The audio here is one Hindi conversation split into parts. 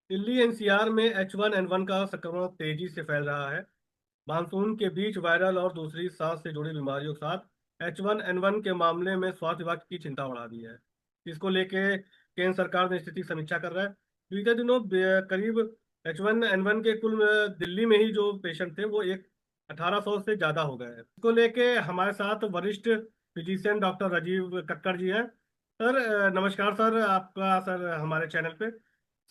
दिल्ली एनसीआर में H1N1 का संक्रमण तेजी से फैल रहा है। मानसून के बीच वायरल और दूसरी सांस से जुड़ी बीमारियों के साथ H1N1 के मामले में स्वास्थ्य विभाग की चिंता बढ़ा दी है। इसको लेके केंद्र सरकार ने स्थिति की समीक्षा कर रहा है। बीते दिनों करीब H1N1 के कुल दिल्ली में ही जो पेशेंट थे वो एक 1800 से ज्यादा हो गए हैं। इसको लेके हमारे साथ वरिष्ठ फिजिशियन डॉक्टर राजीव कक्कड़ जी हैं। सर नमस्कार सर, आपका सर हमारे चैनल पे।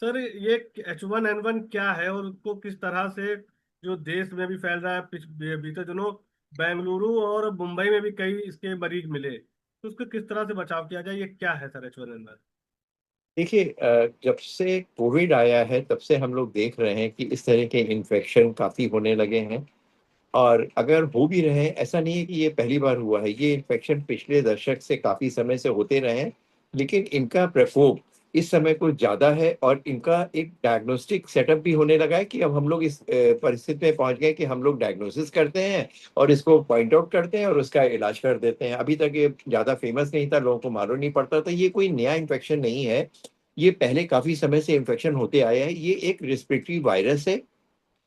सर ये H1N1 क्या है और उसको किस तरह से जो देश में भी फैल रहा है, बीते दिनों बेंगलुरु और मुंबई में भी कई इसके मरीज मिले, तो उसको किस तरह से बचाव किया जाए, ये क्या है सर H1N1? देखिए, जब से कोविड आया है तब से हम लोग देख रहे हैं कि इस तरह के इन्फेक्शन काफ़ी होने लगे हैं। और अगर हो भी रहे हैं, ऐसा नहीं है कि ये पहली बार हुआ है। ये इन्फेक्शन पिछले दशक से काफ़ी समय से होते रहे हैं, लेकिन इनका प्रकोप इस समय कुछ ज़्यादा है और इनका एक डायग्नोस्टिक सेटअप भी होने लगा है कि अब हम लोग इस परिस्थिति में पहुंच गए कि हम लोग डायग्नोसिस करते हैं और इसको पॉइंट आउट करते हैं और उसका इलाज कर देते हैं। अभी तक ये ज़्यादा फेमस नहीं था, लोगों को मालूम नहीं पड़ता था। ये कोई नया इन्फेक्शन नहीं है, ये पहले काफ़ी समय से इन्फेक्शन होते आया है। ये एक रिस्पिरेटरी वायरस है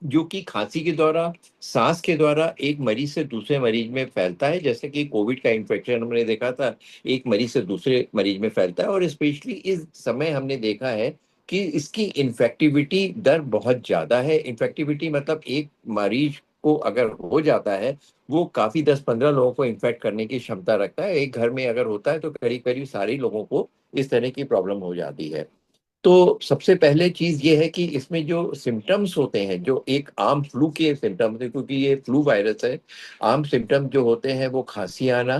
जो कि खांसी के द्वारा, सांस के द्वारा एक मरीज से दूसरे मरीज में फैलता है। जैसे कि कोविड का इन्फेक्शन हमने देखा था, एक मरीज से दूसरे मरीज में फैलता है। और स्पेशली इस समय हमने देखा है कि इसकी इन्फेक्टिविटी दर बहुत ज्यादा है। इन्फेक्टिविटी मतलब एक मरीज को अगर हो जाता है, वो काफी 10-15 लोगों को इन्फेक्ट करने की क्षमता रखता है। एक घर में अगर होता है तो करीब करीब सारे लोगों को इस तरह की प्रॉब्लम हो जाती है। तो सबसे पहले चीज ये है कि इसमें जो सिम्टम्स होते हैं, जो एक आम फ्लू के सिम्टम्स है, क्योंकि ये फ्लू वायरस है। आम सिम्टम जो होते हैं वो खांसी आना,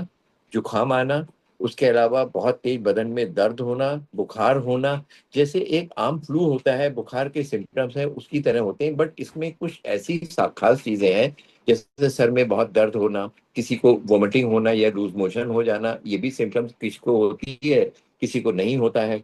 जुकाम आना, उसके अलावा बहुत तेज बदन में दर्द होना, बुखार होना। जैसे एक आम फ्लू होता है, बुखार के सिम्टम्स है उसकी तरह होते हैं, बट इसमें कुछ ऐसी खास चीजें हैं। जैसे सर में बहुत दर्द होना, किसी को वोमिटिंग होना या लूज मोशन हो जाना, ये भी सिम्टम्स किसी को होती है, किसी को नहीं होता है।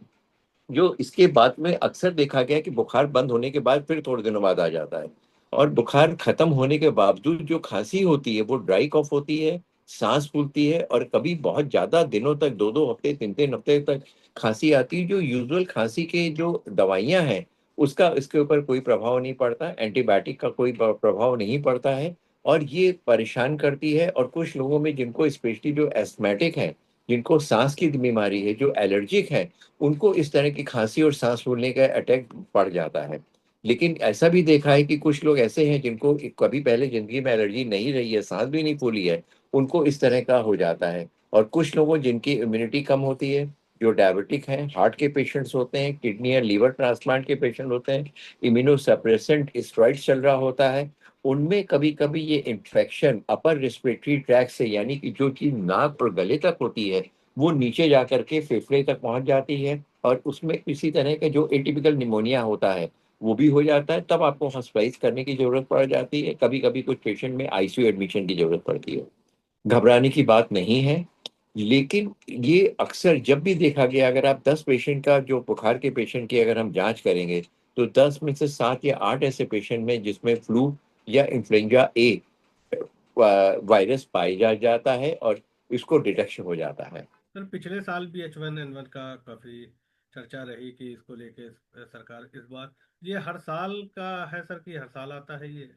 जो इसके बाद में अक्सर देखा गया है कि बुखार बंद होने के बाद फिर थोड़े दिनों बाद आ जाता है। और बुखार खत्म होने के बावजूद जो खांसी होती है वो ड्राई कॉफ होती है, सांस फूलती है, और कभी बहुत ज्यादा दिनों तक, 2-2 हफ्ते, 3-3 हफ्ते तक खांसी आती है। जो यूजुअल खांसी के जो दवाइयां हैं उसका इसके ऊपर कोई प्रभाव नहीं पड़ता, एंटीबायोटिक का कोई प्रभाव नहीं पड़ता है। और ये परेशान करती है। और कुछ लोगों में जिनको स्पेशली जो एस्थमेटिक है, जिनको सांस की बीमारी है, जो एलर्जिक है, उनको इस तरह की खांसी और सांस फूलने का अटैक पड़ जाता है। लेकिन ऐसा भी देखा है कि कुछ लोग ऐसे हैं जिनको कभी पहले जिंदगी में एलर्जी नहीं रही है, सांस भी नहीं फूली है, उनको इस तरह का हो जाता है। और कुछ लोगों जिनकी इम्यूनिटी कम होती है, जो डायबिटिक हैं, हार्ट के पेशेंट्स होते हैं, किडनी या लीवर ट्रांसप्लांट के पेशेंट होते हैं, इम्यूनो सप्रेसेंट स्टेरॉइड्स चल रहा होता है, उनमें कभी कभी ये इन्फेक्शन अपर रिस्पिरेटरी ट्रैक से, यानी कि जो चीज नाक और गले तक होती है, वो नीचे जा करके फेफड़े तक पहुंच जाती है। और उसमें किसी तरह का जो एटिपिकल निमोनिया होता है वो भी हो जाता है। तब आपको हॉस्पिटलाइज करने की जरूरत पड़ जाती है। कभी कभी कुछ पेशेंट में आईसीयू एडमिशन की जरूरत पड़ती है। घबराने की बात नहीं है। लेकिन ये अक्सर जब भी देखा गया, अगर आप 10 पेशेंट का, जो बुखार के पेशेंट की अगर हम जांच करेंगे, तो 10 में से 7 या 8 ऐसे पेशेंट में जिसमें फ्लू या इन्फ्लुएंजा ए वायरस पाई जाता है और इसको डिटेक्शन हो जाता है। सर पिछले साल भी H1N1 का काफी चर्चा रही कि इसको लेके सरकार इस बार, ये हर साल का है सर कि हर साल आता है ये?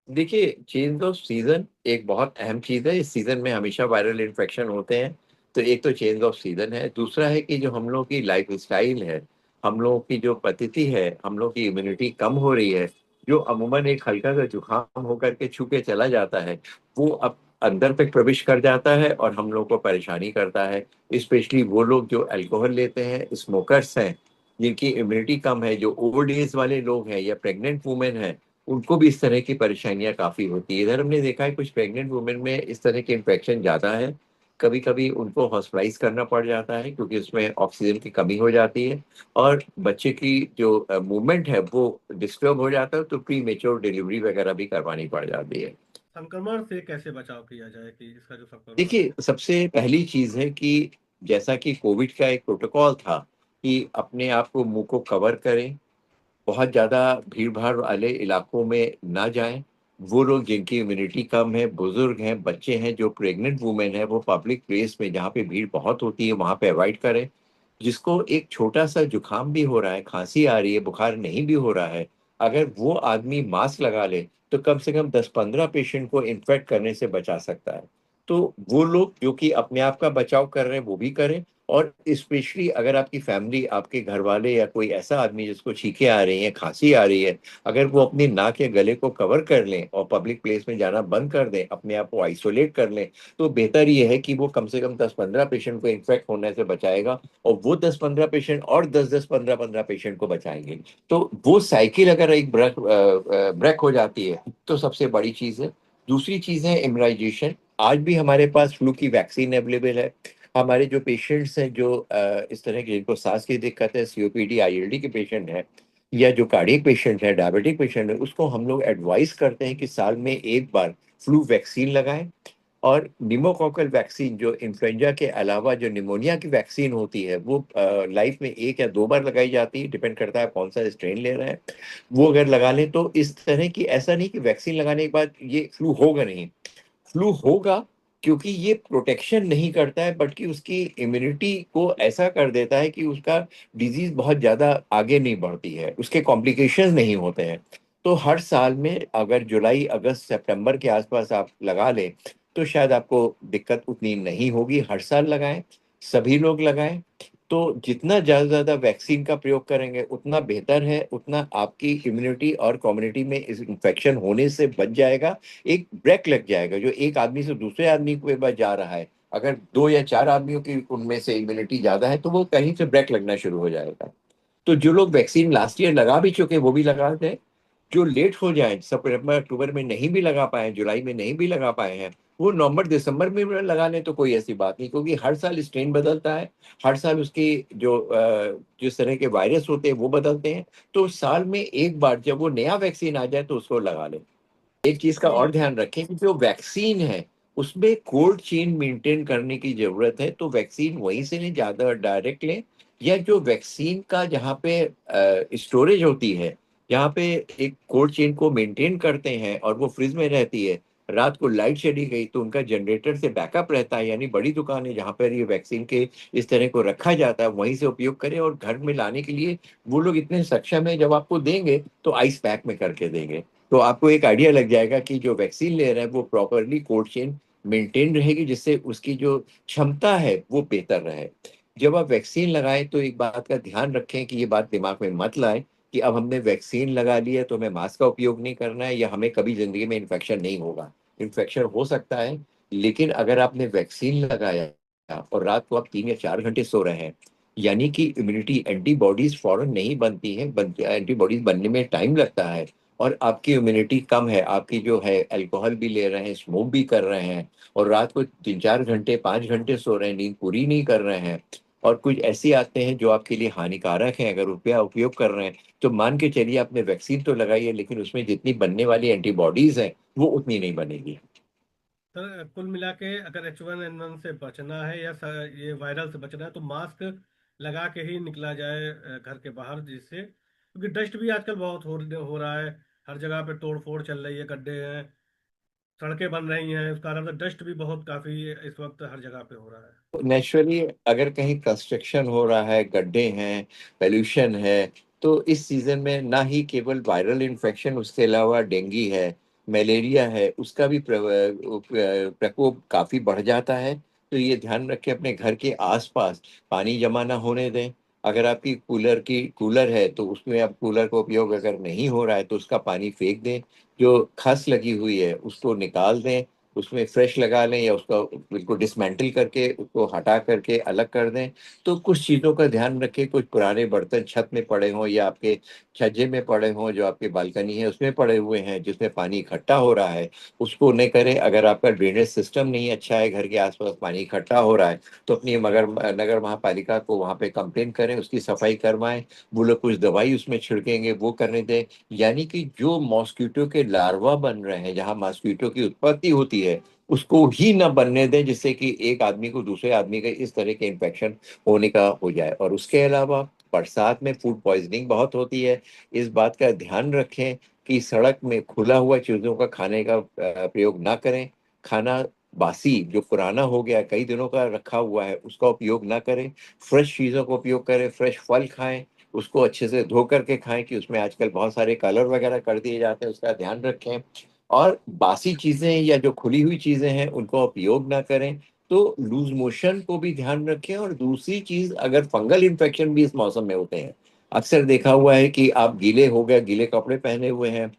देखिए, चेंज ऑफ सीजन एक बहुत अहम चीज है। इस सीजन में हमेशा वायरल इन्फेक्शन होते हैं। तो एक तो चेंज ऑफ सीजन है, दूसरा है कि जो हम लोग की लाइफ स्टाइल है, हम लोगों की जो पद्धति है, हम लोग की इम्यूनिटी कम हो रही है। जो अमूमन एक हल्का सा जुकाम होकर के छू के चला जाता है, वो अब अंदर तक प्रवेश कर जाता है और हम लोग को परेशानी करता है। स्पेशली वो लोग जो अल्कोहल लेते हैं, स्मोकर्स हैं, जिनकी इम्यूनिटी कम है, जो ओल्ड एज वाले लोग हैं या प्रेग्नेंट वुमेन हैं, उनको भी इस तरह की परेशानियां काफी होती है। इधर हमने देखा है कुछ प्रेग्नेंट वुमेन में इस तरह के इन्फेक्शन ज्यादा है। कभी कभी उनको हॉस्पिटलाइज करना पड़ जाता है क्योंकि उसमें ऑक्सीजन की कमी हो जाती है। और बच्चे की जो मूवमेंट है वो डिस्टर्ब हो जाता है, तो प्री मेच्योर डिलीवरी वगैरह भी करवानी पड़ जाती है। संक्रमण से कैसे बचाव किया जाए कि इसका जो संक्रमण है? देखिए, सबसे पहली चीज है कि जैसा कि कोविड का एक प्रोटोकॉल था कि अपने आप को, मुंह को कवर करें, बहुत ज़्यादा भीड़ भाड़ वाले इलाकों में ना जाएं। वो लोग जिनकी इम्यूनिटी कम है, बुजुर्ग हैं, बच्चे हैं, जो प्रेग्नेंट वुमेन है, वो पब्लिक प्लेस में जहाँ पे भीड़ बहुत होती है वहाँ पे अवॉइड करें। जिसको एक छोटा सा जुकाम भी हो रहा है, खांसी आ रही है, बुखार नहीं भी हो रहा है, अगर वो आदमी मास्क लगा ले तो कम से कम 10-15 पेशेंट को इन्फेक्ट करने से बचा सकता है। तो वो लोग जो कि अपने आप का बचाव कर रहे हैं वो भी करें, और स्पेशली अगर आपकी फैमिली, आपके घर वाले या कोई ऐसा आदमी जिसको छींके आ रही है, खांसी आ रही है, अगर वो अपनी नाक या गले को कवर कर लें और पब्लिक प्लेस में जाना बंद कर दें, अपने आप को आइसोलेट कर लें, तो बेहतर ये है कि वो कम से कम 10-15 पेशेंट को इन्फेक्ट होने से बचाएगा, और वो 10-15 पेशेंट और 10-10 15-15 पेशेंट को बचाएंगे। तो वो साइकिल अगर एक ब्रेक हो जाती है तो सबसे बड़ी चीज है। दूसरी चीज है इम्यूनाइजेशन। आज भी हमारे पास फ्लू की वैक्सीन अवेलेबल है। हमारे जो पेशेंट्स हैं, जो इस तरह के जिनको सांस की दिक्कत है, सीओपीडी आईएलडी के पेशेंट हैं, या जो कार्डियक पेशेंट है, डायबिटिक पेशेंट है, उसको हम लोग एडवाइस करते हैं कि साल में एक बार फ्लू वैक्सीन लगाएं। और निमोकॉकल वैक्सीन जो इन्फ्लुएंजा के अलावा जो निमोनिया की वैक्सीन होती है, वो लाइफ में 1 या 2 बार लगाई जाती है, डिपेंड करता है कौन सा स्ट्रेन ले रहे हैं। वो अगर लगा लें तो इस तरह की, ऐसा नहीं कि वैक्सीन लगाने के बाद ये फ्लू होगा नहीं, फ्लू होगा, क्योंकि ये प्रोटेक्शन नहीं करता है बल्कि उसकी इम्यूनिटी को ऐसा कर देता है कि उसका डिजीज बहुत ज्यादा आगे नहीं बढ़ती है, उसके कॉम्प्लिकेशंस नहीं होते हैं। तो हर साल में अगर जुलाई अगस्त सितंबर के आसपास आप लगा लें तो शायद आपको दिक्कत उतनी नहीं होगी। हर साल लगाएं, सभी लोग लगाएं। तो जितना ज्यादा वैक्सीन का प्रयोग करेंगे उतना बेहतर है, उतना आपकी इम्यूनिटी और कम्युनिटी में इस इन्फेक्शन होने से बच जाएगा। एक ब्रेक लग जाएगा, जो एक आदमी से दूसरे आदमी के पास जा रहा है, अगर 2 या 4 आदमियों की उनमें से इम्यूनिटी ज्यादा है तो वो कहीं से ब्रेक लगना शुरू हो जाएगा। तो जो लोग वैक्सीन लास्ट ईयर लगा भी चुके हैं वो भी लगा दें। जो लेट हो जाए, सितंबर अक्टूबर में नहीं भी लगा पाए, जुलाई में नहीं भी लगा पाए हैं, वो नवंबर दिसंबर में लगा लें तो कोई ऐसी बात नहीं, क्योंकि हर साल स्ट्रेन बदलता है, हर साल उसकी जो जिस तरह के वायरस होते हैं वो बदलते हैं। तो साल में एक बार जब वो नया वैक्सीन आ जाए तो उसको लगा लें। एक चीज का और नहीं। ध्यान रखें कि जो वैक्सीन है उसमें कोल्ड चेन मेंटेन करने की जरूरत है, तो वैक्सीन वहीं से नहीं, ज्यादा डायरेक्ट लें, या जो वैक्सीन का जहाँ पे स्टोरेज होती है, जहाँ पे एक कोल्ड चेन को मेंटेन करते हैं और वो फ्रिज में रहती है, रात को लाइट चली गई तो उनका जनरेटर से बैकअप रहता है, यानी बड़ी दुकान है जहाँ पर ये वैक्सीन के इस तरह को रखा जाता है, वहीं से उपयोग करें। और घर में लाने के लिए वो लोग इतने सक्षम है, जब आपको देंगे तो आइस पैक में करके देंगे। तो आपको एक आइडिया लग जाएगा कि जो वैक्सीन ले रहे हैं वो प्रॉपरली कोल्ड चेन मेंटेन रहेगी, जिससे उसकी जो क्षमता है वो बेहतर रहे। जब आप वैक्सीन लगाएं तो एक बात का ध्यान रखें कि ये बात दिमाग में मत लाएं कि अब हमने वैक्सीन लगा ली है तो हमें मास्क का उपयोग नहीं करना है, या हमें कभी जिंदगी में इन्फेक्शन नहीं होगा। इन्फेक्शन हो सकता है, लेकिन अगर आपने वैक्सीन लगाया और रात को आप 3 या 4 घंटे सो रहे हैं, यानी कि इम्यूनिटी, एंटीबॉडीज फौरन नहीं बनती हैं, एंटीबॉडीज बनने में टाइम लगता है, और आपकी इम्यूनिटी कम है, आपकी जो है अल्कोहल भी ले रहे हैं, स्मोक भी कर रहे हैं, और रात को 3-4 घंटे 5 घंटे सो रहे हैं, नींद पूरी नहीं कर रहे हैं, और कुछ ऐसे आते हैं जो आपके लिए हानिकारक हैं, अगर रुपया उपयोग कर रहे हैं, तो मान के चलिए आपने वैक्सीन तो लगाई है लेकिन उसमें जितनी बनने वाली एंटीबॉडीज हैं वो उतनी नहीं बनेगी। सर कुल मिला के अगर H1N1 से बचना है या ये वायरल से बचना है तो मास्क लगा के ही निकला जाए घर के बाहर, जिससे क्योंकि डस्ट भी आजकल बहुत हो रहा है। हर जगह पे तोड़ फोड़ चल रही है, गड्ढे हैं, सड़कें बन रही हैं, उस कारण से डस्ट भी बहुत काफी इस वक्त हर जगह पे हो रहा है। नेचुरली अगर कहीं कंस्ट्रक्शन हो रहा है, गड्ढे हैं, पोल्यूशन है, तो इस सीजन में ना ही केवल वायरल इन्फेक्शन, उसके अलावा डेंगू है, मलेरिया है, उसका भी प्रकोप काफी बढ़ जाता है। तो ये ध्यान रखें अपने घर के आसपास पानी जमा ना होने दें। अगर आपकी कूलर है तो उसमें, अब कूलर का उपयोग अगर नहीं हो रहा है तो उसका पानी फेंक दें। जो खस लगी हुई है उसको निकाल दें, उसमें फ्रेश लगा लें, या उसका बिल्कुल डिसमेंटल करके उसको हटा करके अलग कर दें। तो कुछ चीज़ों का ध्यान रखें, कुछ पुराने बर्तन छत में पड़े हों या आपके छज्जे में पड़े हों, जो आपकी बालकनी है उसमें पड़े हुए हैं जिसमें पानी इकट्ठा हो रहा है, उसको नहीं करें। अगर आपका ड्रेनेज सिस्टम नहीं अच्छा है, घर के आसपास पानी इकट्ठा हो रहा है, तो अपनी मगर नगर महापालिका को वहाँ पे कंप्लेन करें, उसकी सफाई करवाएं। वो लोग कुछ दवाई उसमें छिड़केंगे, वो करने दें। यानी कि जो मॉस्किटो के लार्वा बन रहे हैं, जहां मॉस्किटो की उत्पत्ति होती है, उसको ही न बनने दें, जिससे कि एक आदमी को दूसरे आदमी का इस तरह के इन्फेक्शन होने का हो जाए। और उसके अलावा बरसात में फूड पॉइजनिंग बहुत होती है, इस बात का ध्यान रखें कि सड़क में खुला हुआ चीजों का खाने का प्रयोग ना करें। खाना बासी जो पुराना हो गया, कई दिनों का रखा हुआ है, उसका उपयोग ना करें। फ्रेश चीज़ों का उपयोग करें, फ्रेश फल खाएं, उसको अच्छे से धो करके खाएं, कि उसमें आजकल बहुत सारे कलर वगैरह कर दिए जाते हैं, उसका ध्यान रखें। और बासी चीज़ें या जो खुली हुई चीज़ें हैं उनको उपयोग ना करें। तो लूज मोशन को भी ध्यान रखें। और दूसरी चीज़, अगर फंगल इन्फेक्शन भी इस मौसम में होते हैं, अक्सर देखा हुआ है कि आप गीले हो गए, गीले कपड़े पहने हुए हैं,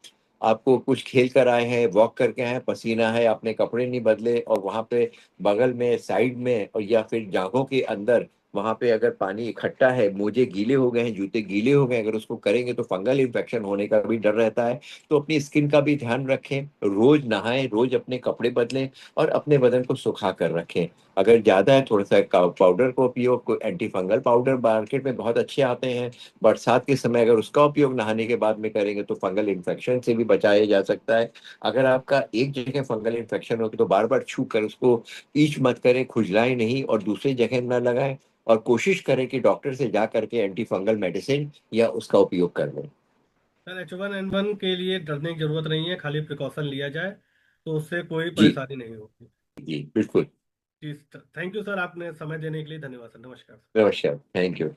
आपको कुछ खेल कर आए हैं, वॉक करके आए हैं, पसीना है, आपने कपड़े नहीं बदले, और वहां पे बगल में, साइड में, और या फिर जांघों के अंदर वहां पे अगर पानी इकट्ठा है, मोजे गीले हो गए हैं, जूते गीले हो गए, अगर उसको करेंगे तो फंगल इन्फेक्शन होने का भी डर रहता है। तो अपनी स्किन का भी ध्यान रखें, रोज नहाएं, रोज अपने कपड़े बदलें, और अपने बदन को सुखा कर रखें। अगर ज्यादा है, थोड़ा सा पाउडर को उपयोग, कोई एंटी फंगल पाउडर मार्केट में बहुत अच्छे आते हैं, बरसात के समय अगर उसका उपयोग नहाने के बाद में करेंगे तो फंगल इन्फेक्शन से भी बचाया जा सकता है। अगर आपका एक जगह फंगल इन्फेक्शन हो तो बार बार छू कर उसको ईच मत करें, खुजलाएं नहीं, और दूसरी जगह न लगाएं। और कोशिश करें कि डॉक्टर से जा करके एंटी फंगल मेडिसिन या उसका उपयोग कर लें। सर H1N1 के लिए डरने की जरूरत नहीं है, खाली प्रिकॉशन लिया जाए तो उससे कोई जी। परेशानी नहीं होगी। जी बिल्कुल। जी, थैंक यू सर, आपने समय देने के लिए धन्यवाद सर, नमस्कार। नमस्कार, थैंक यू।